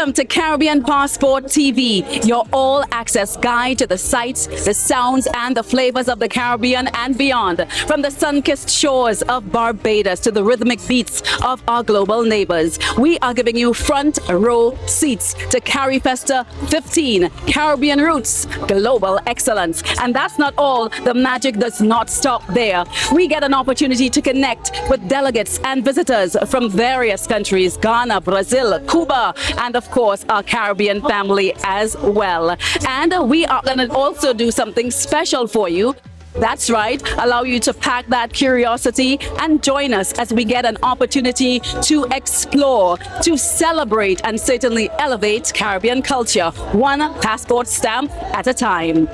Welcome to Caribbean Passport TV, your all-access guide to the sights, the sounds, and the flavors of the Caribbean and beyond. From the sun-kissed shores of Barbados to the rhythmic beats of our global neighbors, we are giving you front row seats to Carifesta 15, Caribbean Roots, Global Excellence. And that's not all. The magic does not stop there. We get an opportunity to connect with delegates and visitors from various countries, Ghana, Brazil, Cuba, and of course our Caribbean family as well. And we are going to also do something special for you. That's right, allow you to pack that curiosity and join us as we get an opportunity to explore, to celebrate, and certainly elevate Caribbean culture, one passport stamp at a time.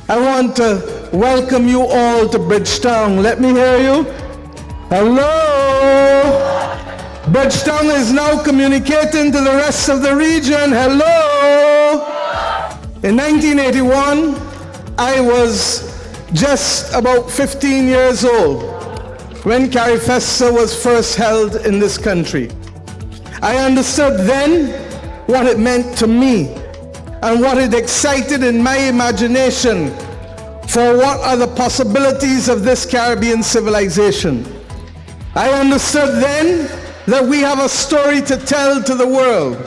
I want to welcome you all to Bridgetown. Let me hear you. Hello. Bridgetown is now communicating to the rest of the region. Hello. In 1981, I was just about 15 years old when Carifesta was first held in this country. I understood then what it meant to me and what it excited in my imagination for what are the possibilities of this Caribbean civilization. I understood then that we have a story to tell to the world.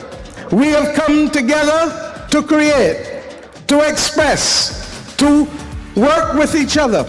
We have come together to create, to express, to work with each other.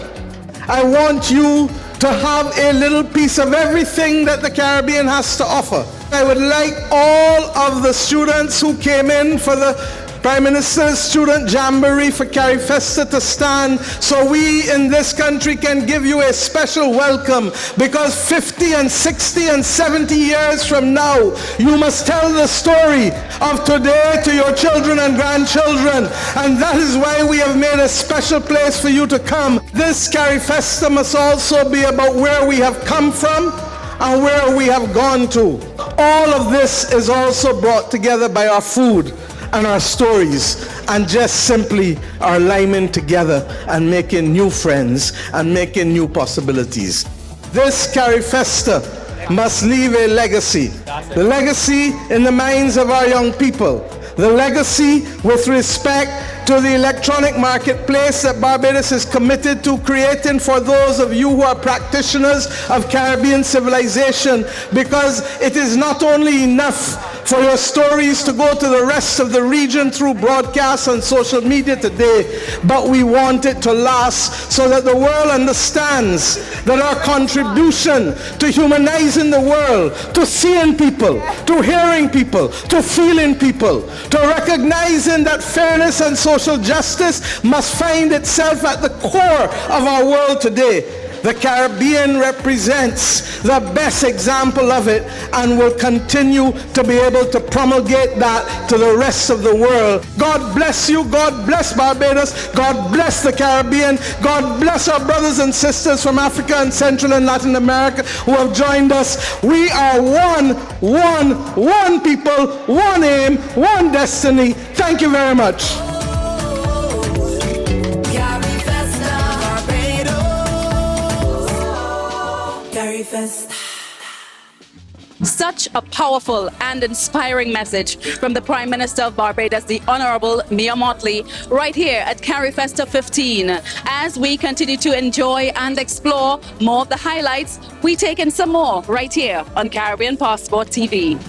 I want you to have a little piece of everything that the Caribbean has to offer. I would like all of the students who came in for the Prime Minister's Student Jamboree for Carifesta to stand so we in this country can give you a special welcome, because 50 and 60 and 70 years from now, you must tell the story of today to your children and grandchildren, and that is why we have made a special place for you to come. This Carifesta must also be about where we have come from and where we have gone to. All of this is also brought together by our food and our stories, and just simply our alignment together and making new friends and making new possibilities. This Carifesta must leave a legacy. The legacy in the minds of our young people. The legacy with respect to the electronic marketplace that Barbados is committed to creating for those of you who are practitioners of Caribbean civilization, because it is not only enough for your stories to go to the rest of the region through broadcasts and social media today, but we want it to last so that the world understands that our contribution to humanizing the world, to seeing people, to hearing people, to feeling people, to recognizing that fairness and social justice must find itself at the core of our world today. The Caribbean represents the best example of it and will continue to be able to promulgate that to the rest of the world. God bless you. God bless Barbados. God bless the Caribbean. God bless our brothers and sisters from Africa and Central and Latin America who have joined us. We are one people, one aim, one destiny. Thank you very much. Such a powerful and inspiring message from the Prime Minister of Barbados, the Honorable Mia Mottley, right here at Carifesta 15. As we continue to enjoy and explore more of the highlights, we take in some more right here on Caribbean Passport TV.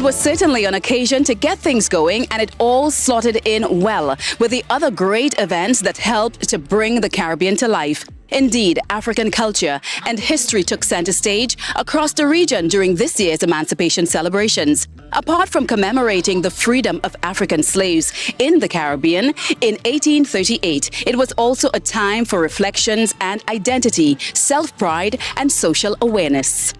was certainly an occasion to get things going, and it all slotted in well with the other great events that helped to bring the Caribbean to life. Indeed, African culture and history took center stage across the region during this year's Emancipation celebrations. Apart from commemorating the freedom of African slaves in the Caribbean in 1838, it was also a time for reflections and identity, self-pride, and social awareness.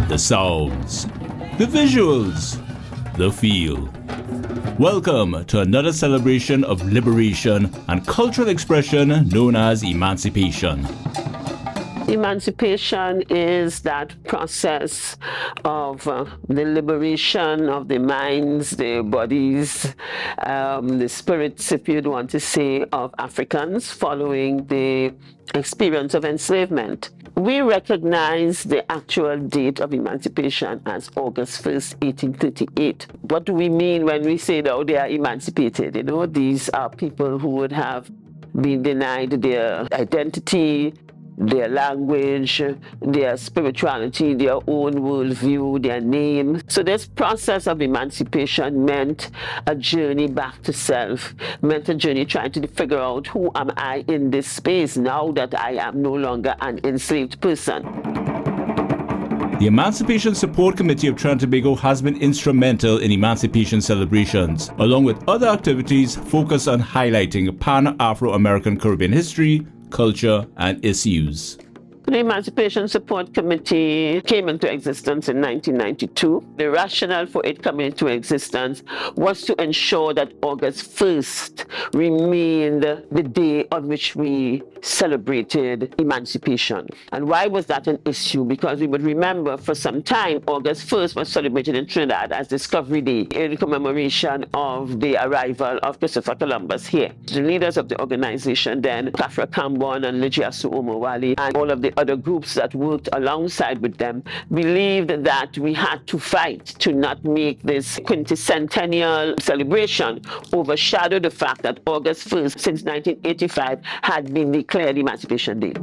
The sounds, the visuals, the feel. Welcome to another celebration of liberation and cultural expression known as Emancipation. Emancipation is that process of the liberation of the minds, the bodies, the spirits, if you'd want to say, of Africans following the experience of enslavement. We recognize the actual date of emancipation as August 1st, 1838. What do we mean when we say now they are emancipated? You know, these are people who would have been denied their identity, their language, their spirituality, their own worldview, their name. So this process of emancipation meant a journey back to self, meant a journey trying to figure out who am I in this space now that I am no longer an enslaved person. The Emancipation Support Committee of Trinidad and Tobago has been instrumental in emancipation celebrations, along with other activities focused on highlighting Pan-Afro-American Caribbean history, culture, and issues. The Emancipation Support Committee came into existence in 1992. The rationale for it coming into existence was to ensure that August 1st remained the day on which we celebrated emancipation. And why was that an issue? Because we would remember for some time, August 1st was celebrated in Trinidad as Discovery Day in commemoration of the arrival of Christopher Columbus here. The leaders of the organization then, Kafra Kambon and Lijiasu Omowali, and all of the other groups that worked alongside with them, believed that we had to fight to not make this quinticentennial celebration overshadow the fact that August 1st, since 1985, had been declared Emancipation Day.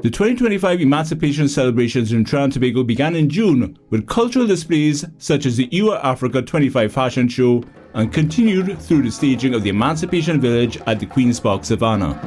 The 2025 Emancipation celebrations in Trinidad and Tobago began in June with cultural displays such as the UA Africa 25 fashion show and continued through the staging of the Emancipation Village at the Queen's Park, Havana.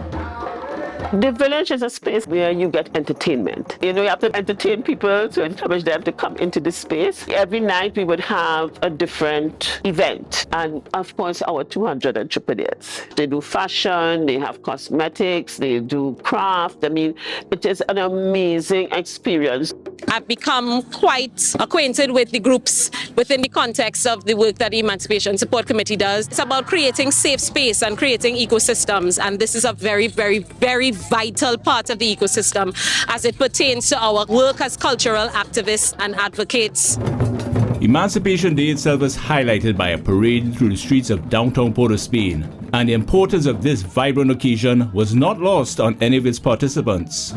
The village is a space where you get entertainment. You know, you have to entertain people to encourage them to come into this space. Every night we would have a different event. And of course, our 200 entrepreneurs. They do fashion, they have cosmetics, they do craft. I mean, it is an amazing experience. I've become quite acquainted with the groups within the context of the work that the Emancipation Support Committee does. It's about creating safe space and creating ecosystems, and this is a very, very, very vital part of the ecosystem as it pertains to our work as cultural activists and advocates. Emancipation Day itself is highlighted by a parade through the streets of downtown Port of Spain, and the importance of this vibrant occasion was not lost on any of its participants.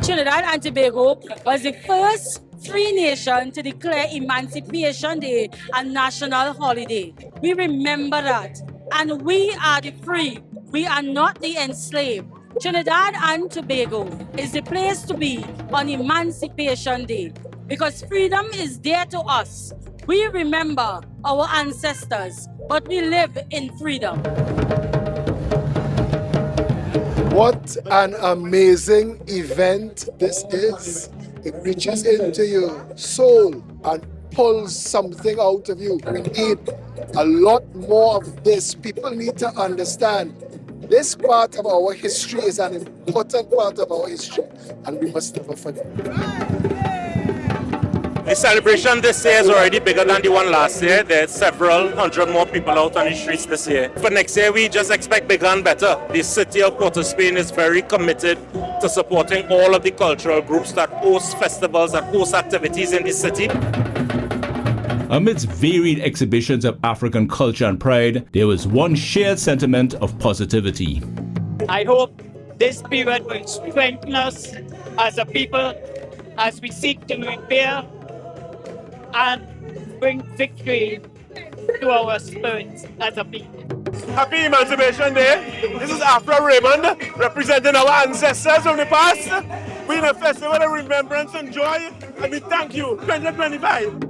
Trinidad and Tobago was the first free nation to declare Emancipation Day a national holiday. We remember that. And we are the free. We are not the enslaved. Trinidad and Tobago is the place to be on Emancipation Day because freedom is dear to us. We remember our ancestors, but we live in freedom. What an amazing event this is. It reaches into your soul and pulls something out of you. We need a lot more of this. People need to understand this part of our history is an important part of our history, and we must never forget. The celebration this year is already bigger than the one last year. There's several hundred more people out on the streets this year. For next year, we just expect bigger and better. The city of Port of Spain is very committed to supporting all of the cultural groups that host festivals and host activities in the city. Amidst varied exhibitions of African culture and pride, there was one shared sentiment of positivity. I hope this period will strengthen us as a people as we seek to repair and bring victory to our spirits as a people. Happy Emancipation Day. This is Afro Raymond, representing our ancestors from the past. We're in a festival of remembrance and joy, and we thank you, 2025.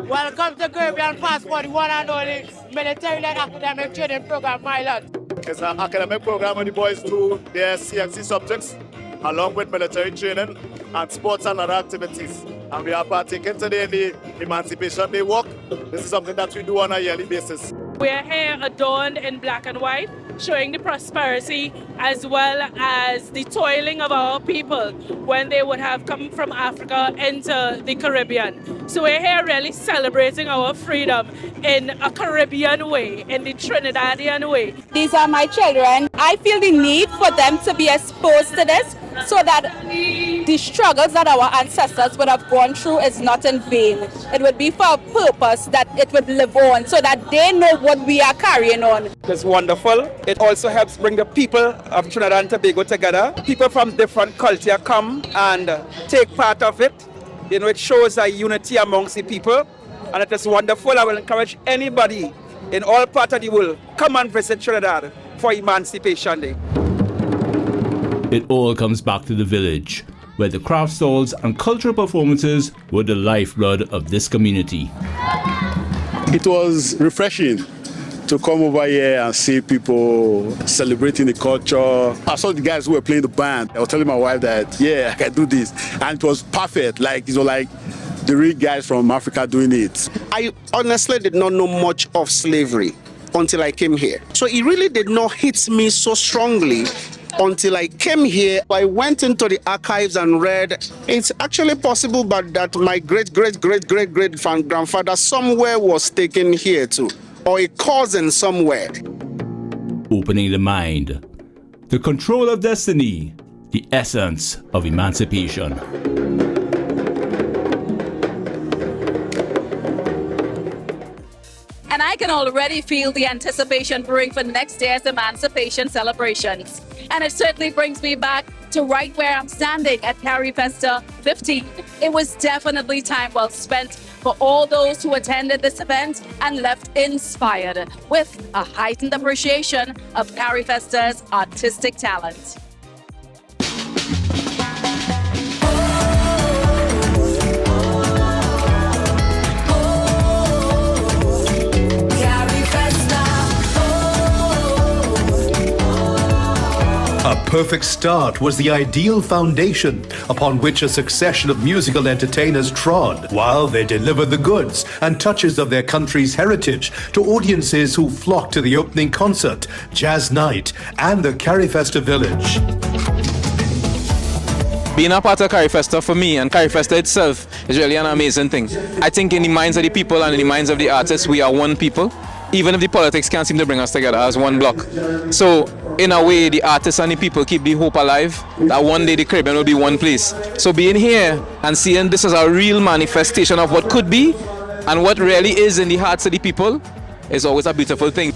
Welcome to Caribbean Passport, the one and only military-led academic training program, my lord. It's an academic program where the boys do their CXC subjects along with military training and sports and other activities. And we are partaking today in the Emancipation Day walk. This is something that we do on a yearly basis. We are here adorned in black and white, showing the prosperity as well as the toiling of our people when they would have come from Africa into the Caribbean. So we're here really celebrating our freedom in a Caribbean way, in the Trinidadian way. These are my children. I feel the need for them to be exposed to this so that the struggles that our ancestors would have gone through is not in vain. It would be for a purpose that it would live on so that they know what we are carrying on. It's wonderful. It also helps bring the people of Trinidad and Tobago together. People from different culture come and take part of it. You know, it shows a unity amongst the people, and it is wonderful. I will encourage anybody in all parts of the world, come and visit Trinidad for Emancipation Day. It all comes back to the village, where the craft stalls and cultural performances were the lifeblood of this community. It was refreshing to come over here and see people celebrating the culture. I saw the guys who were playing the band. I was telling my wife that, yeah, I can do this. And it was perfect. Like the real guys from Africa doing it. I honestly did not know much of slavery until I came here. So it really did not hit me so strongly until I came here. I went into the archives and read, it's actually possible but that my great-great-great-great-great-grandfather somewhere was taken here too, or a cousin somewhere. Opening the mind, the control of destiny, the essence of emancipation. And I can already feel the anticipation brewing for next year's Emancipation celebrations. And it certainly brings me back to right where I'm standing at Carifesta 15. It was definitely time well spent for all those who attended this event and left inspired with a heightened appreciation of Carifesta's artistic talent. A perfect start was the ideal foundation upon which a succession of musical entertainers trod, while they delivered the goods and touches of their country's heritage to audiences who flocked to the opening concert, Jazz Night, and the Carifesta Village. Being a part of Carifesta for me and Carifesta itself is really an amazing thing. I think in the minds of the people and in the minds of the artists, we are one people. Even if the politics can't seem to bring us together as one block. So, in a way, the artists and the people keep the hope alive that one day the Caribbean will be one place. So being here and seeing this as a real manifestation of what could be and what really is in the hearts of the people is always a beautiful thing.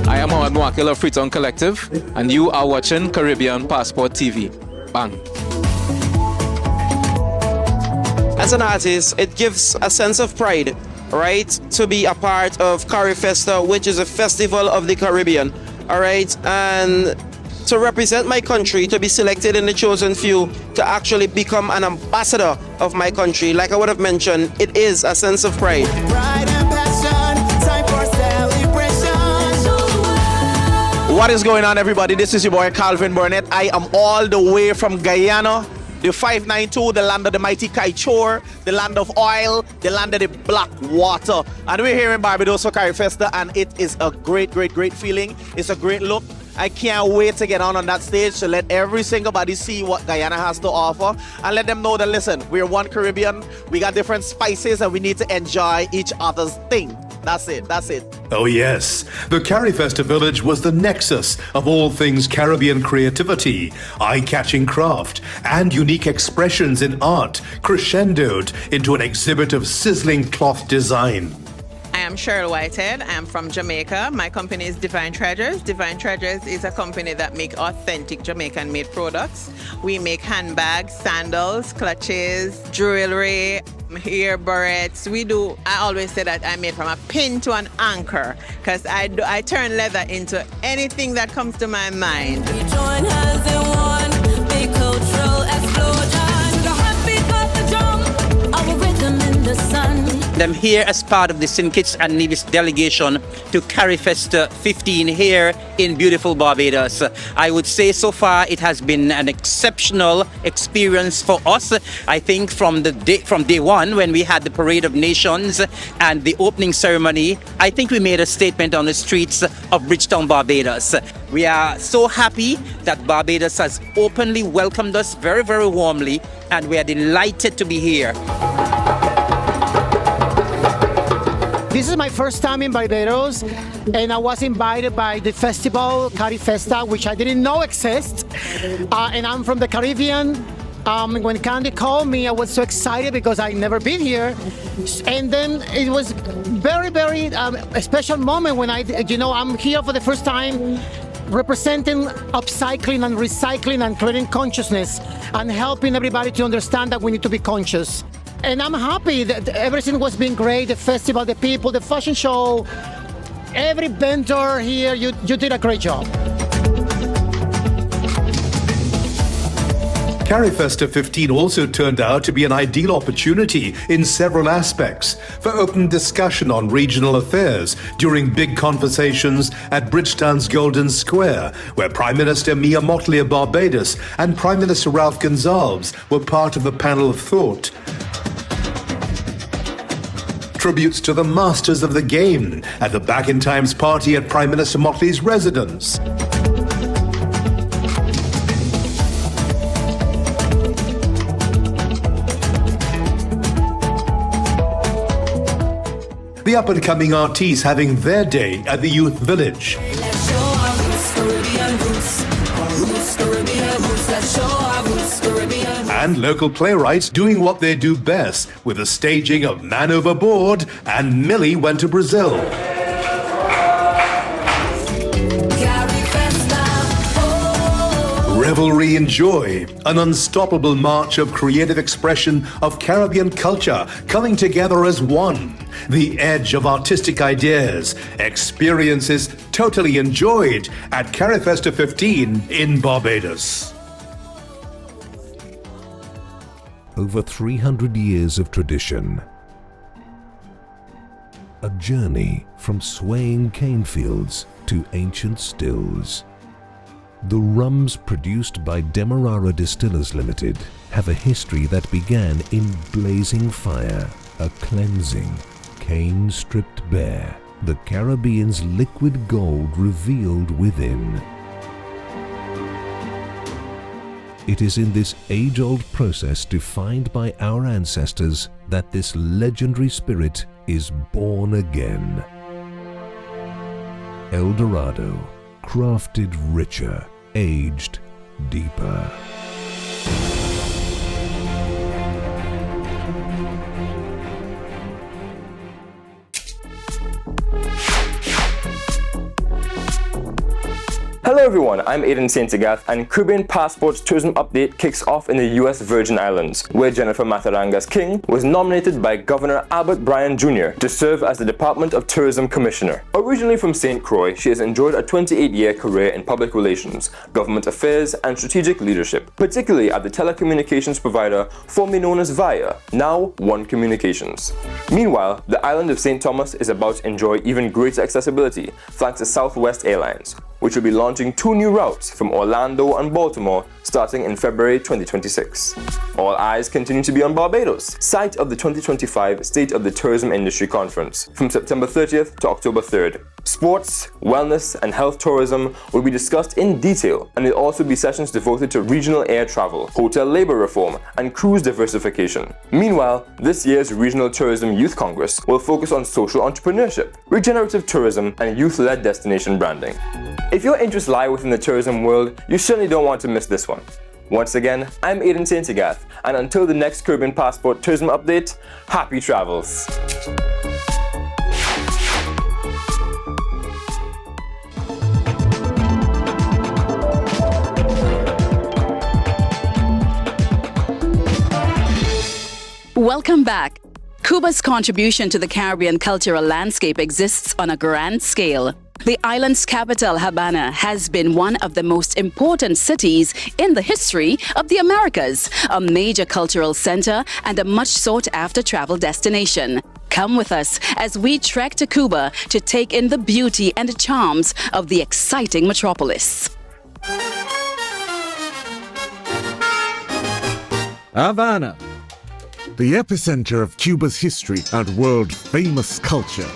I am Mohamed Mwakil of Freetown Collective, and you are watching Caribbean Passport TV. Bang. As an artist, it gives a sense of pride, right, to be a part of Carifesta, which is a festival of the Caribbean, all right, and to represent my country, to be selected in the chosen few, to actually become an ambassador of my country. Like I would have mentioned, it is a sense of pride. What is going on, everybody? This is your boy Calvin Burnett. I am all the way from Guyana, the 592, the land of the mighty Kaichor, the land of oil, the land of the black water. And we're here in Barbados for Carifesta, and it is a great, great, great feeling. It's a great look. I can't wait to get on that stage to let every single body see what Guyana has to offer and let them know that, listen, we're one Caribbean, we got different spices, and we need to enjoy each other's thing. That's it. That's it. Oh yes, the Carifesta Village was the nexus of all things Caribbean creativity, eye-catching craft, and unique expressions in art, crescendoed into an exhibit of sizzling cloth design. I am Cheryl Whitehead. I am from Jamaica. My company is Divine Treasures. Divine Treasures is a company that makes authentic Jamaican-made products. We make handbags, sandals, clutches, jewelry, Here, Barrettes, I always say that I made from a pin to an anchor because I turn leather into anything that comes to my mind. We join hands in one big cultural explosion. The heartbeat of the drum, our rhythm in the sun. I'm here as part of the St. Kitts and Nevis delegation to Carifesta 15 here in beautiful Barbados. I would say so far it has been an exceptional experience for us. I think from day one when we had the Parade of Nations and the opening ceremony, I think we made a statement on the streets of Bridgetown, Barbados. We are so happy that Barbados has openly welcomed us very, very warmly, and we are delighted to be here. This is my first time in Barbados, and I was invited by the festival Carifesta, which I didn't know exists. And I'm from the Caribbean. When Candy called me, I was so excited because I'd never been here. And then it was very, very a special moment when I'm here for the first time representing upcycling and recycling and creating consciousness and helping everybody to understand that we need to be conscious. And I'm happy that everything was being great, the festival, the people, the fashion show, every vendor here, you did a great job. Carifesta 15 also turned out to be an ideal opportunity in several aspects for open discussion on regional affairs during big conversations at Bridgetown's Golden Square, where Prime Minister Mia Mottley of Barbados and Prime Minister Ralph Gonsalves were part of the panel of thought. Tributes to the masters of the game at the Back in Times party at Prime Minister Mottley's residence. The up-and-coming artists having their day at the Youth Village. And local playwrights doing what they do best with the staging of Man Overboard and Millie Went to Brazil. Revelry and joy, an unstoppable march of creative expression of Caribbean culture coming together as one. The edge of artistic ideas, experiences totally enjoyed at Carifesta 15 in Barbados. Over 300 years of tradition. A journey from swaying cane fields to ancient stills. The rums produced by Demerara Distillers Limited have a history that began in blazing fire, a cleansing, cane stripped bare, the Caribbean's liquid gold revealed within. It is in this age-old process defined by our ancestors that this legendary spirit is born again. El Dorado, crafted richer, aged deeper. Hello everyone, I'm Aiden St. Agath, and Caribbean Passport's tourism update kicks off in the US Virgin Islands, where Jennifer Matarangas King was nominated by Governor Albert Bryan Jr. to serve as the Department of Tourism Commissioner. Originally from St. Croix, she has enjoyed a 28-year career in public relations, government affairs, and strategic leadership, particularly at the telecommunications provider formerly known as VIA, now One Communications. Meanwhile, the island of St. Thomas is about to enjoy even greater accessibility thanks to Southwest Airlines, which will be launching 2 new routes from Orlando and Baltimore starting in February 2026. All eyes continue to be on Barbados, site of the 2025 State of the Tourism Industry Conference, from September 30th to October 3rd. Sports, wellness, and health tourism will be discussed in detail, and there will also be sessions devoted to regional air travel, hotel labor reform, and cruise diversification. Meanwhile, this year's Regional Tourism Youth Congress will focus on social entrepreneurship, regenerative tourism, and youth-led destination branding. If your interests lie within the tourism world, you certainly don't want to miss this one. Once again, I'm Aiden St. Agath, and until the next Caribbean Passport tourism update, happy travels! Welcome back. Cuba's contribution to the Caribbean cultural landscape exists on a grand scale. The island's capital, Havana, has been one of the most important cities in the history of the Americas, a major cultural center and a much sought-after travel destination. Come with us as we trek to Cuba to take in the beauty and charms of the exciting metropolis. Havana, the epicenter of Cuba's history and world-famous culture.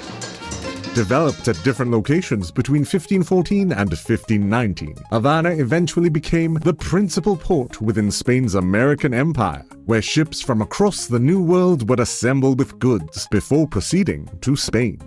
Developed at different locations between 1514 and 1519, Havana eventually became the principal port within Spain's American Empire, where ships from across the New World would assemble with goods before proceeding to Spain.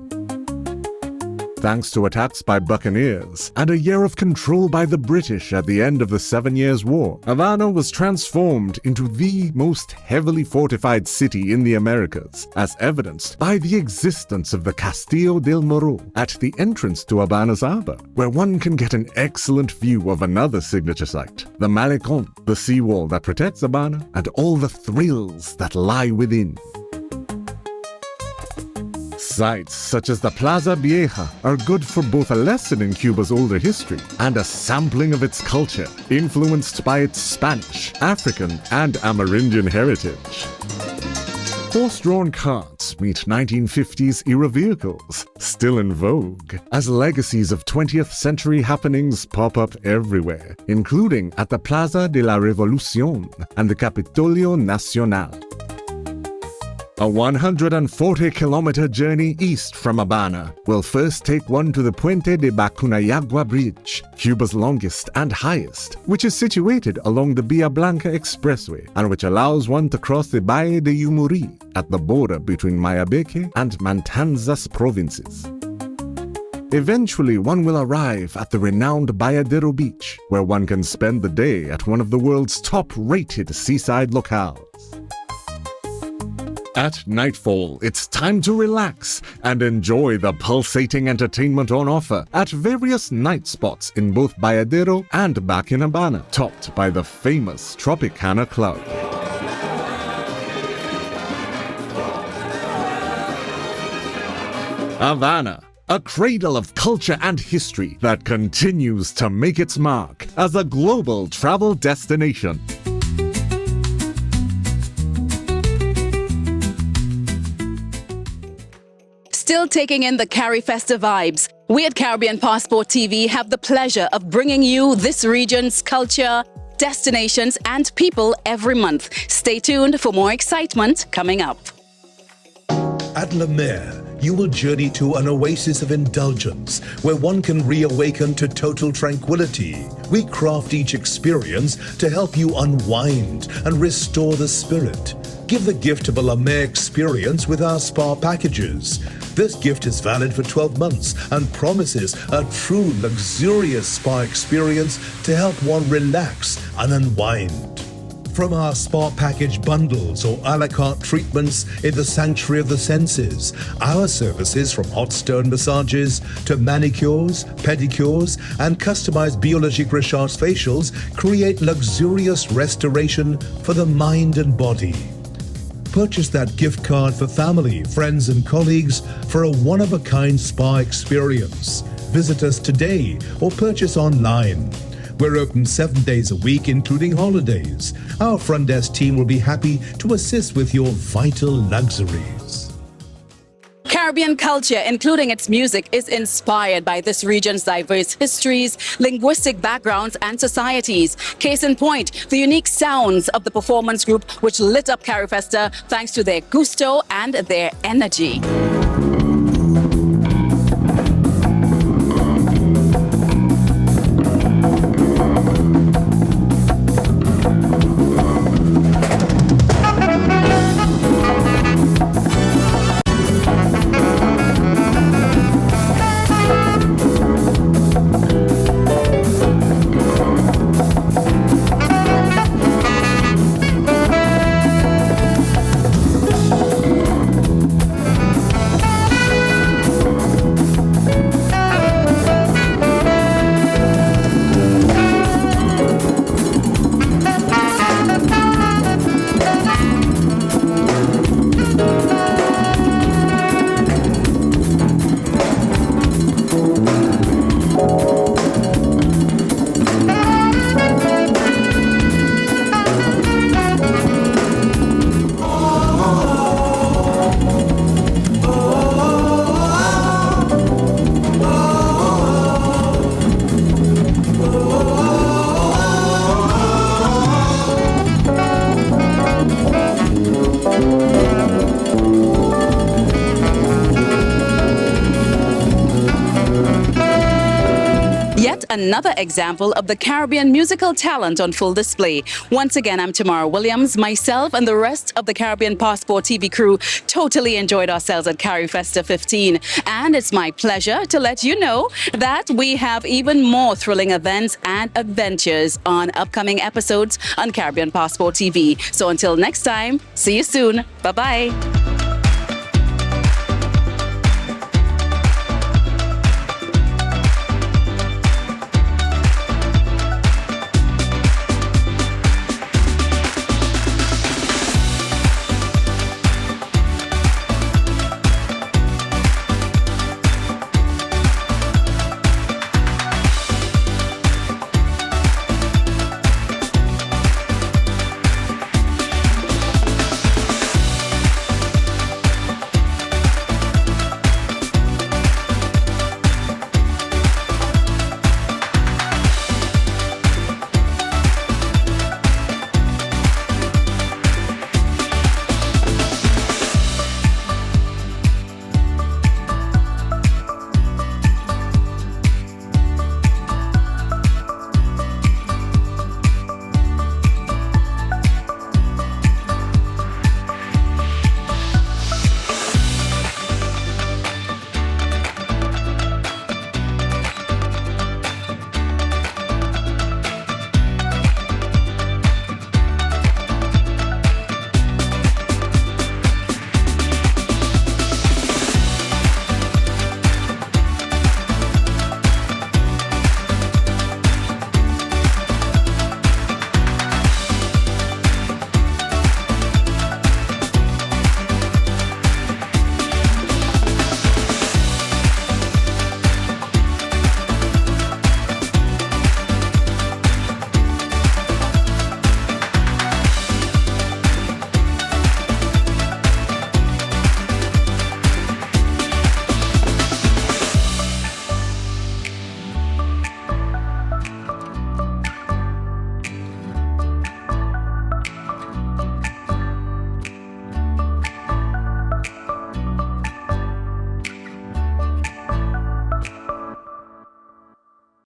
Thanks to attacks by buccaneers and a year of control by the British at the end of the 7 Years' War, Havana was transformed into the most heavily fortified city in the Americas, as evidenced by the existence of the Castillo del Morro at the entrance to Havana's harbor, where one can get an excellent view of another signature site, the Malecón, the seawall that protects Havana, and all the thrills that lie within. Sites such as the Plaza Vieja are good for both a lesson in Cuba's older history and a sampling of its culture, influenced by its Spanish, African, and Amerindian heritage. Horse-drawn carts meet 1950s era vehicles, still in vogue, as legacies of 20th century happenings pop up everywhere, including at the Plaza de la Revolución and the Capitolio Nacional. A 140-kilometer journey east from Havana will first take one to the Puente de Bacunayagua Bridge, Cuba's longest and highest, which is situated along the Villa Blanca Expressway and which allows one to cross the Valle de Yumurí at the border between Mayabeque and Matanzas provinces. Eventually, one will arrive at the renowned Bayadero Beach, where one can spend the day at one of the world's top-rated seaside locales. At nightfall, it's time to relax and enjoy the pulsating entertainment on offer at various night spots in both Bayadero and back in Havana, topped by the famous Tropicana Club. Havana, a cradle of culture and history that continues to make its mark as a global travel destination. Still taking in the Carifesta vibes, we at Caribbean Passport TV have the pleasure of bringing you this region's culture, destinations, and people every month. Stay tuned for more excitement coming up. At La Mer, you will journey to an oasis of indulgence where one can reawaken to total tranquility. We craft each experience to help you unwind and restore the spirit. Give the gift of a La Mer experience with our spa packages. This gift is valid for 12 months and promises a true luxurious spa experience to help one relax and unwind. From our spa package bundles or a la carte treatments in the sanctuary of the senses, our services from hot stone massages to manicures, pedicures, and customized biologique recharge facials create luxurious restoration for the mind and body. Purchase that gift card for family, friends, and colleagues for a one-of-a-kind spa experience. Visit us today or purchase online. We're open 7 days a week, including holidays. Our front desk team will be happy to assist with your vital luxuries. Caribbean culture, including its music, is inspired by this region's diverse histories, linguistic backgrounds, and societies. Case in point, the unique sounds of the performance group which lit up Carifesta thanks to their gusto and their energy. Yet another example of the Caribbean musical talent on full display. Once again, I'm Tamara Williams. Myself and the rest of the Caribbean Passport TV crew totally enjoyed ourselves at Carifesta 15. And it's my pleasure to let you know that we have even more thrilling events and adventures on upcoming episodes on Caribbean Passport TV. So until next time, see you soon. Bye-bye.